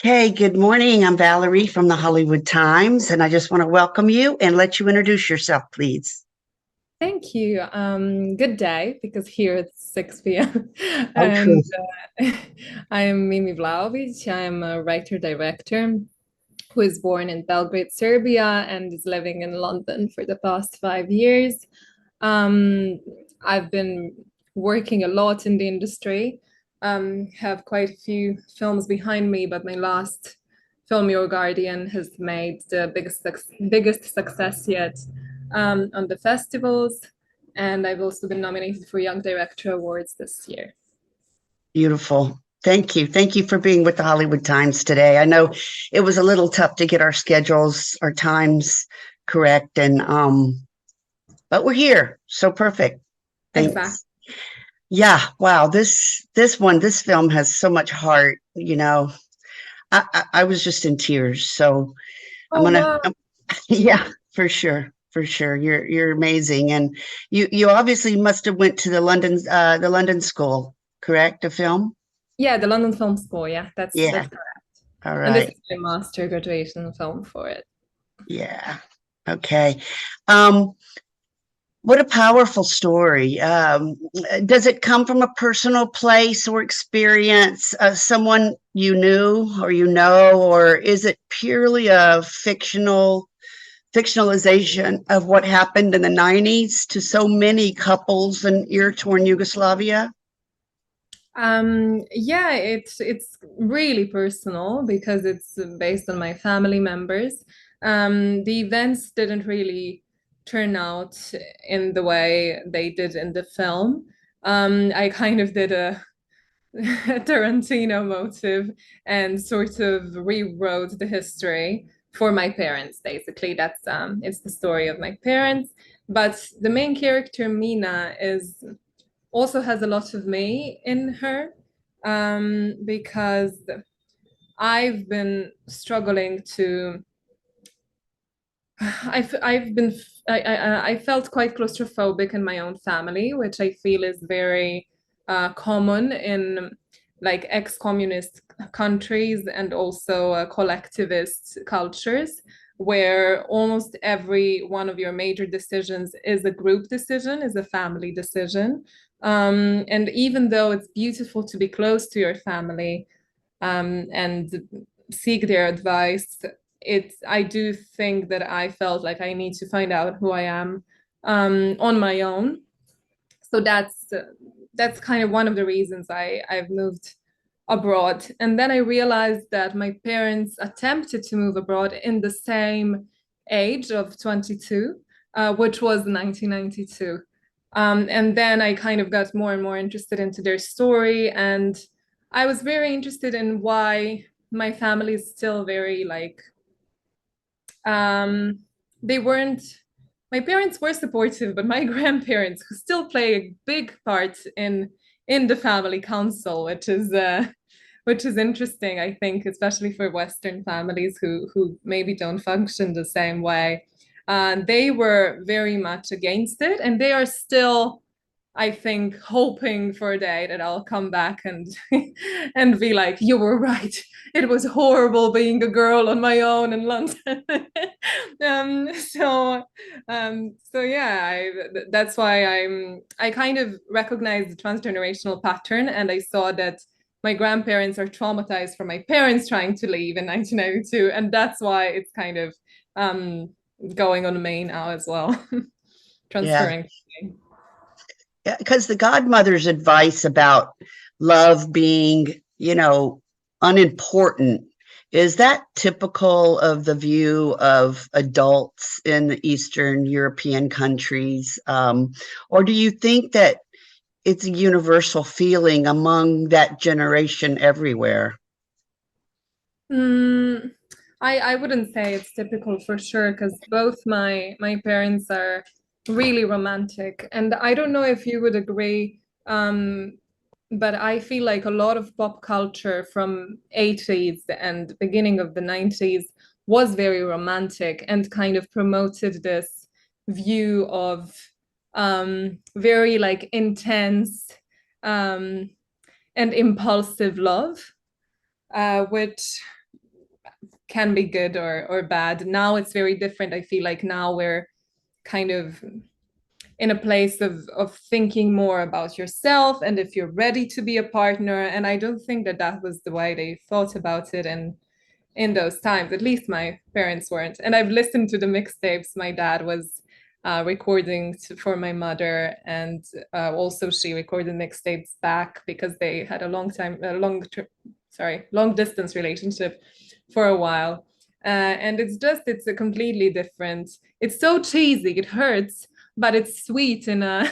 Hey, good morning. I'm Valerie from the Hollywood Times, and I just want to welcome you and let you introduce yourself, please. Thank you. Good day, because here it's 6 p.m. Oh, true. And I am Mimi Vlaovic. I'm a writer-director who is born in Belgrade, Serbia, and is living in London for the past 5 years. Um, I've been working a lot in the industry, have quite a few films behind me, but my last film, Your Guardian, has made the biggest success yet on the festivals. And I've also been nominated for Young Director Awards this year. Beautiful. Thank you. Thank you for being with the Hollywood Times today. I know it was a little tough to get our schedules, our times correct, and but we're here. So perfect. Exactly. Thanks. Yeah, wow. This film has so much heart, I was just in tears. So I'm Oh, gonna wow. yeah, for sure. For sure. You're amazing. And you obviously must have went to the London school, correct? To film? Yeah, the London Film School. Yeah, that's Yeah. correct. All And this right. is my master graduation film for it. Yeah. Okay. Um, what a powerful story. Does it come from a personal place or experience, someone you knew or or is it purely a fictionalization of what happened in the 90s to so many couples in ear-torn Yugoslavia? Yeah, it's really personal because it's based on my family members. The events didn't really turn out in the way they did in the film. I kind of did a Tarantino motive and sort of rewrote the history for my parents, basically. That's it's the story of my parents. But the main character, Mina, is also has a lot of me in her, because I've been struggling to. I've been I felt quite claustrophobic in my own family, which I feel is very common in like ex-communist countries and also collectivist cultures, where almost every one of your major decisions is a group decision, is a family decision. And even though it's beautiful to be close to your family, and seek their advice, I do think that I felt like I need to find out who I am on my own. So that's kind of one of the reasons I've moved abroad. And then I realized that my parents attempted to move abroad in the same age of 22, which was 1992. And then I kind of got more and more interested into their story, and I was very interested in why my family is still very like um, they weren't. My parents were supportive, but my grandparents, who still play a big part in the family council, which is interesting, I think, especially for Western families who maybe don't function the same way. They were very much against it, and they are still, I think, hoping for a day that I'll come back and and be like, you were right. It was horrible being a girl on my own in London. So yeah, that's why I kind of recognize the transgenerational pattern, and I saw that my grandparents are traumatized from my parents trying to leave in 1992, and that's why it's kind of um, going on me now as well, Yeah. transferring. Yeah, because the godmother's advice about love being, unimportant, is that typical of the view of adults in the Eastern European countries? Or do you think that it's a universal feeling among that generation everywhere? Mm, I wouldn't say it's typical for sure, because both my parents are really romantic, and I don't know if you would agree, but I feel like a lot of pop culture from 80s and beginning of the 90s was very romantic and kind of promoted this view of very like intense um, and impulsive love, which can be good or bad. Now it's very different. I feel like now we're kind of in a place of thinking more about yourself and if you're ready to be a partner. And I don't think that that was the way they thought about it in those times. At least my parents weren't. And I've listened to the mixtapes my dad was recording for my mother, and also she recorded mixtapes back because they had a long distance relationship for a while. And it's a completely different. It's so cheesy, it hurts, but it's sweet in a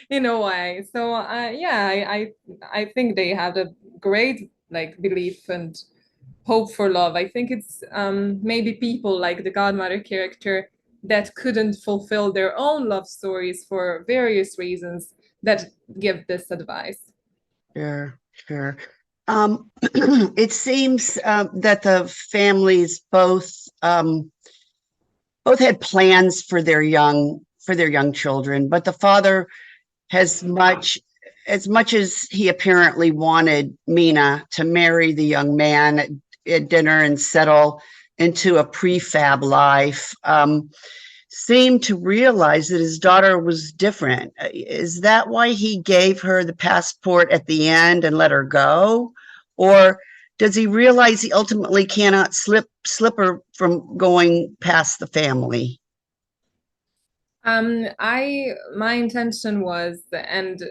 in a way. So yeah, I think they had a great like belief and hope for love. I think it's maybe people like the godmother character that couldn't fulfill their own love stories for various reasons that give this advice. Sure, sure. It seems that the families both had plans for their young children, but the father has as much as he apparently wanted Mina to marry the young man at dinner and settle into a prefab life, seemed to realize that his daughter was different. Is that why he gave her the passport at the end and let her go? Or does he realize he ultimately cannot slip her from going past the family? My intention was, and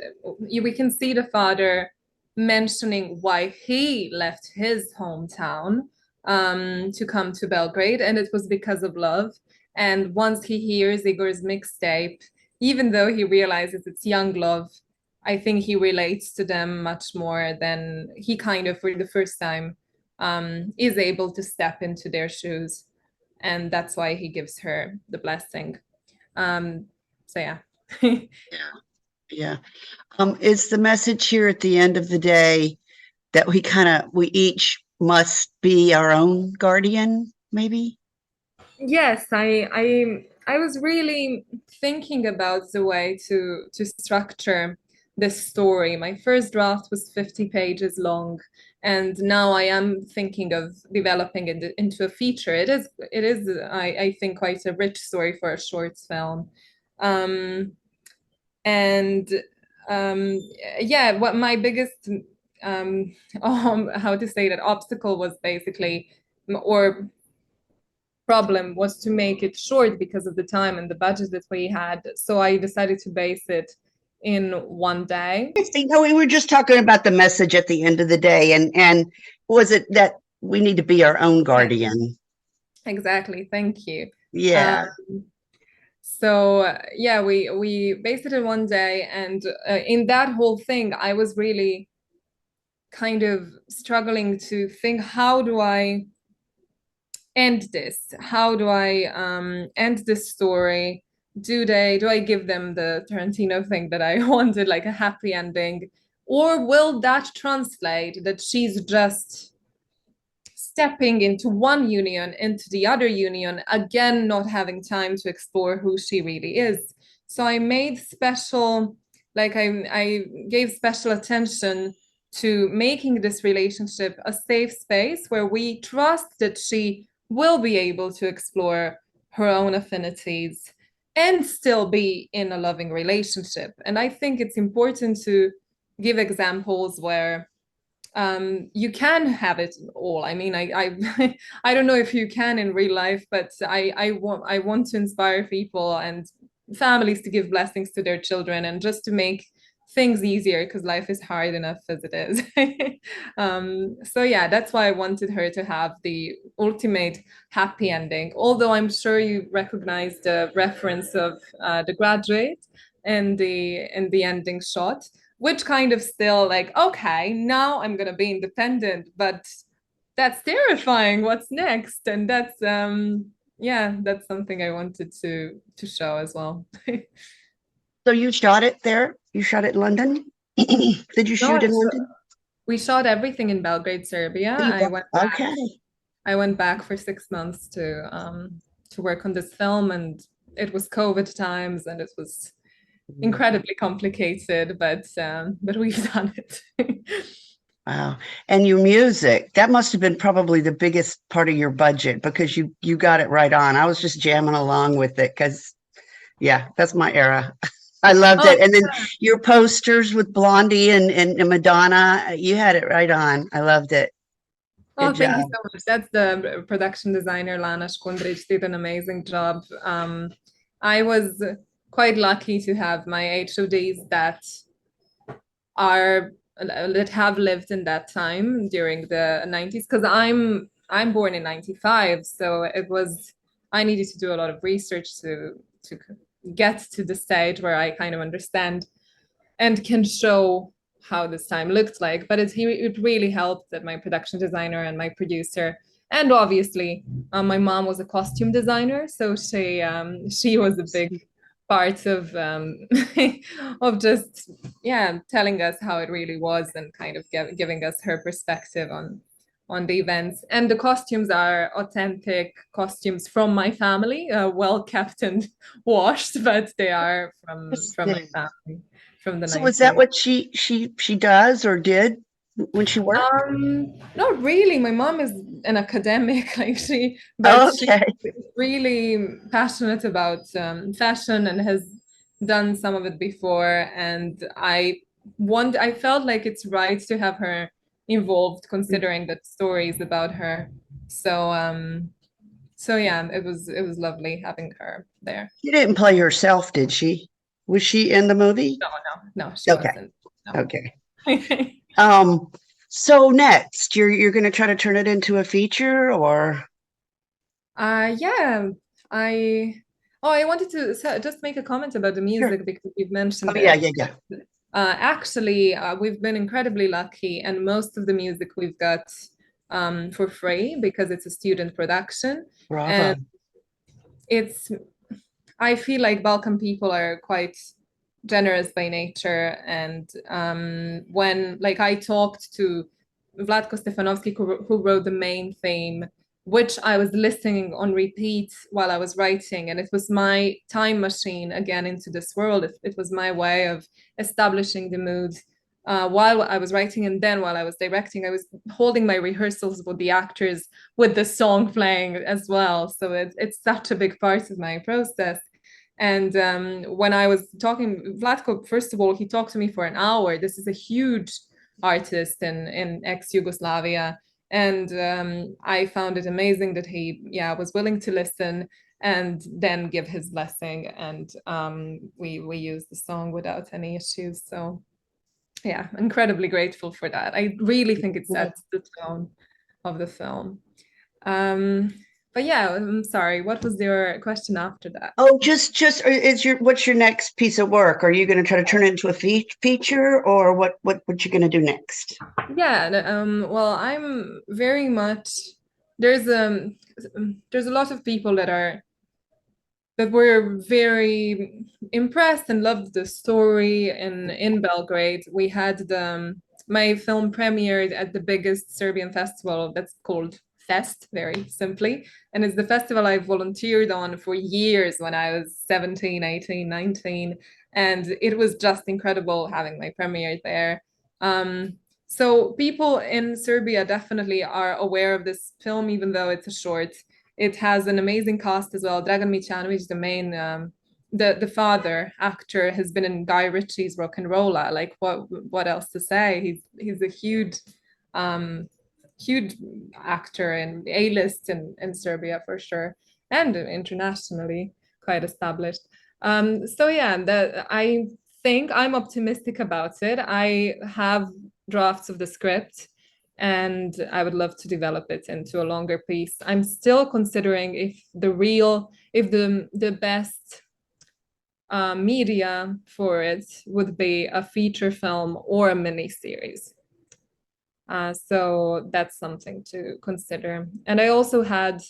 we can see the father mentioning why he left his hometown to come to Belgrade, and it was because of love. And once he hears Igor's mixtape, even though he realizes it's young love, I think he relates to them much more than he kind of, for the first time, is able to step into their shoes. And that's why he gives her the blessing. Um, so yeah. Yeah. Yeah. Is the message here at the end of the day that we each must be our own guardian, maybe? Yes, I was really thinking about the way to structure this story. My first draft was 50 pages long, and now I am thinking of developing it into a feature. It is I think quite a rich story for a short film. Um, and yeah, what my biggest how to say that obstacle was basically, or problem was to make it short because of the time and the budget that we had. So I decided to base it in one day. I think we were just talking about the message at the end of the day, and was it that we need to be our own Yeah, guardian? exactly. Thank you. Um, Yeah. so yeah, we based it in one day, and in that whole thing, I was really kind of struggling to think, how do I end this? How do I end this story? Do I give them the Tarantino thing that I wanted, like a happy ending? Or will that translate that she's just stepping into one union, into the other union, again, not having time to explore who she really is? So I made special, like I gave special attention to making this relationship a safe space where we trust that she will be able to explore her own affinities and still be in a loving relationship. And I think it's important to give examples where you can have it all. I mean, I I don't know if you can in real life, but I want to inspire people and families to give blessings to their children and just to make things easier because life is hard enough as it is. So yeah, that's why I wanted her to have the ultimate happy ending. Although I'm sure you recognize the reference of The Graduate in the ending shot, which kind of still like, okay, now I'm gonna be independent, but that's terrifying. What's next? And that's yeah, that's something I wanted to show as well. So you shot it there? You shot it in London? Did you No, shoot in London? we shot everything in Belgrade, Serbia. Okay. I went back for 6 months to work on this film, and it was COVID times and it was incredibly complicated, but we've done it. Wow. And your music, that must have been probably the biggest part of your budget because you got it right on. I was just jamming along with it because yeah, that's my era. I loved Oh, it. And then your posters with Blondie and Madonna, you had it right on. I loved it. Good oh, thank you job. so much. That's the production designer, Lana Škundrić, did an amazing job. I was quite lucky to have my HODs are that have lived in that time during the 90s because I'm born in 95, so it was I needed to do a lot of research to get to the stage where I kind of understand and can show how this time looked like. But it really helped that my production designer and my producer, and obviously my mom was a costume designer, so she was a big part of of just yeah telling us how it really was and kind of giving us her perspective on the events. And the costumes are authentic costumes from my family, well kept and washed, but they are from my Interesting. family from the So is that 90s. what she does or did when she worked? Not really. My mom is an academic, like but Oh, she's okay. really passionate about fashion and has done some of it before. And I felt like it's right to have her involved, considering the stories about her. So, so yeah, it was lovely having her there. She didn't play herself, did she? Was she in the movie? No, no, no, she Okay. wasn't. No. Okay. Um, so next, you're gonna try to turn it into a feature or Yeah, I I wanted to just make a comment about the sure. music because you've Oh mentioned yeah, it. yeah, yeah. Actually, we've been incredibly lucky, and most of the music we've got for free because it's a student production, and Bravo. it's I feel like Balkan people are quite generous by nature, and when like I talked to Vlatko Stefanovski, who wrote the main theme, which I was listening on repeat while I was writing, and it was my time machine again into this world. It was my way of establishing the mood. While I was writing, and then while I was directing, I was holding my rehearsals with the actors with the song playing as well. So it's such a big part of my process. And when I was talking, Vlatko, first of all, he talked to me for an hour. This is a huge artist in ex-Yugoslavia. And I found it amazing that he, yeah, was willing to listen and then give his blessing. And we used the song without any issues. So yeah, incredibly grateful for that. I really think it sets the tone of the film. Um, but yeah, I'm sorry. What was your question after that? Oh, just is your what's your next piece of work? Are you going to try to turn it into a feature, or what you going to do next? Yeah, well, I'm very much there's um there's a lot of people that were very impressed and loved the story in Belgrade. We had my film premiered at the biggest Serbian festival that's called Fest, very simply. And it's the festival I volunteered on for years when I was 17, 18, 19. And it was just incredible having my premiere there. So people in Serbia definitely are aware of this film, even though it's a short. It has an amazing cast as well. Dragan Mićanović, the main, the father actor, has been in Guy Ritchie's Rock and Rolla. Like what else to say? He's a um, huge actor and A-list in Serbia for sure, and internationally quite established. So yeah, I think I'm optimistic about it. I have drafts of the script and I would love to develop it into a longer piece. I'm still considering if the best media for it would be a feature film or a mini series. So that's something to consider. And I also had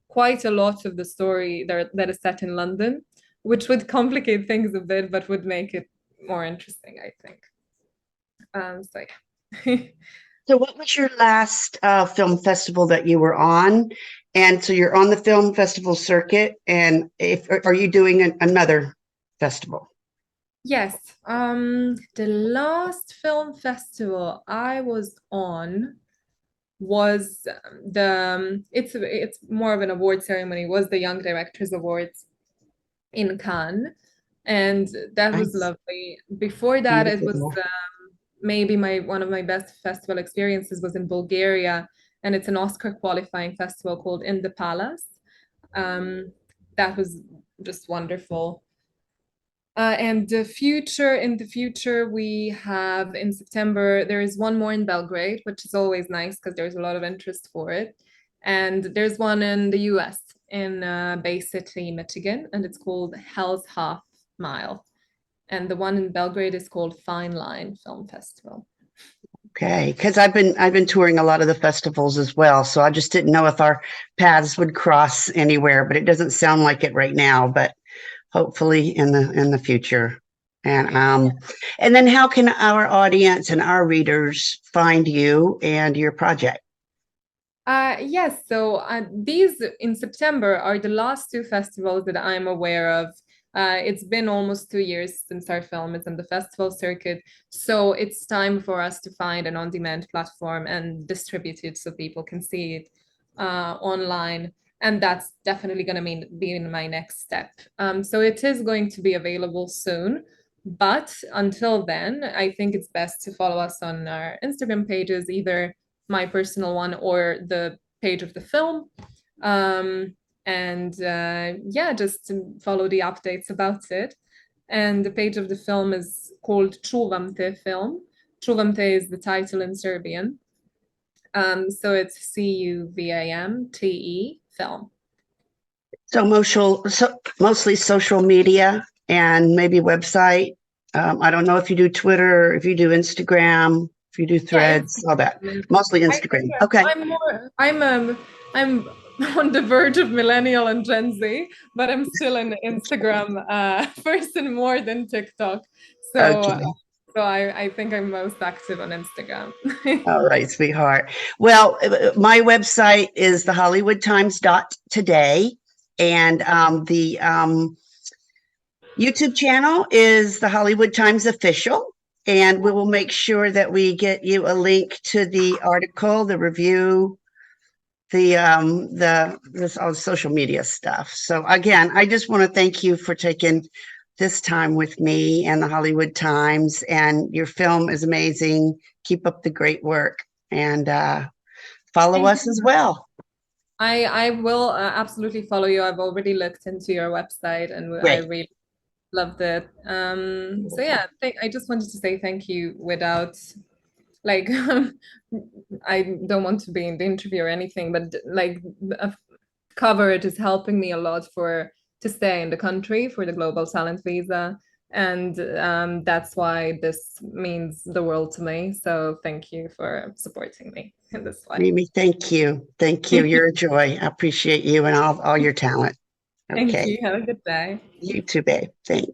quite a lot of the story that is set in London, which would complicate things a bit, but would make it more interesting, I think. So yeah. So, what was your last film festival that you were on? And so you're on the film festival circuit, and if are you doing another festival? Yes. The last film festival I was on was it's more of an award ceremony, was the Young Directors Awards in Cannes, and that was Nice, lovely. Before that, it was beautiful. maybe my one of my best festival experiences was in Bulgaria, and it's an Oscar qualifying festival called In the Palace. Um, that was just wonderful. And in the future, we have in September, there is one more in Belgrade, which is always nice because there's a lot of interest for it. And there's one in the US, in Bay City, Michigan, and it's called Hell's Half Mile. And the one in Belgrade is called Fine Line Film Festival. Okay, because I've been touring a lot of the festivals as well, so I just didn't know if our paths would cross anywhere, but it doesn't sound like it right now, but hopefully in the future. And then how can our audience and our readers find you and your project? Yes, so these in September are the last two festivals that I'm aware of. It's been almost 2 years since our film is in the festival circuit, so it's time for us to find an on-demand platform and distribute it so people can see it online. And that's definitely going to be in my next step. So it is going to be available soon. But until then, I think it's best to follow us on our Instagram pages, either my personal one or the page of the film. And yeah, just to follow the updates about it. And the page of the film is called Čuvam Te film. Čuvam Te is the title in Serbian. So it's Cuvamte film. So mostly social media and maybe website. I don't know if you do Twitter, if you do Instagram, if you do Yeah, Threads, all that. Instagram. Mostly I think Instagram. Okay. I'm on the verge of millennial and Gen Z, but I'm still an Instagram person more than TikTok. So Okay. I think I'm most active on Instagram. All right, sweetheart. Well, my website is thehollywoodtimes.today, and the YouTube channel is the Hollywood Times Official, and we will make sure that we get you a link to the article, the review, this all social media stuff. So again, I just want to thank you for taking this time with me and the Hollywood Times, and your film is amazing. Keep up the great work, and follow Thank us you. as well. I will absolutely follow you. I've already looked into your website and I Great. really loved it. So yeah, I just wanted to say thank you without like I don't want to be in the interview or anything, but like a coverage is helping me a lot for to stay in the country for the global talent visa. And that's why this means the world to me. So thank you for supporting me in this way. Mimi, thank you. Thank you. You're a joy. I appreciate you and all your talent. Thank Okay. you. Have a good day. You too, babe. Thanks.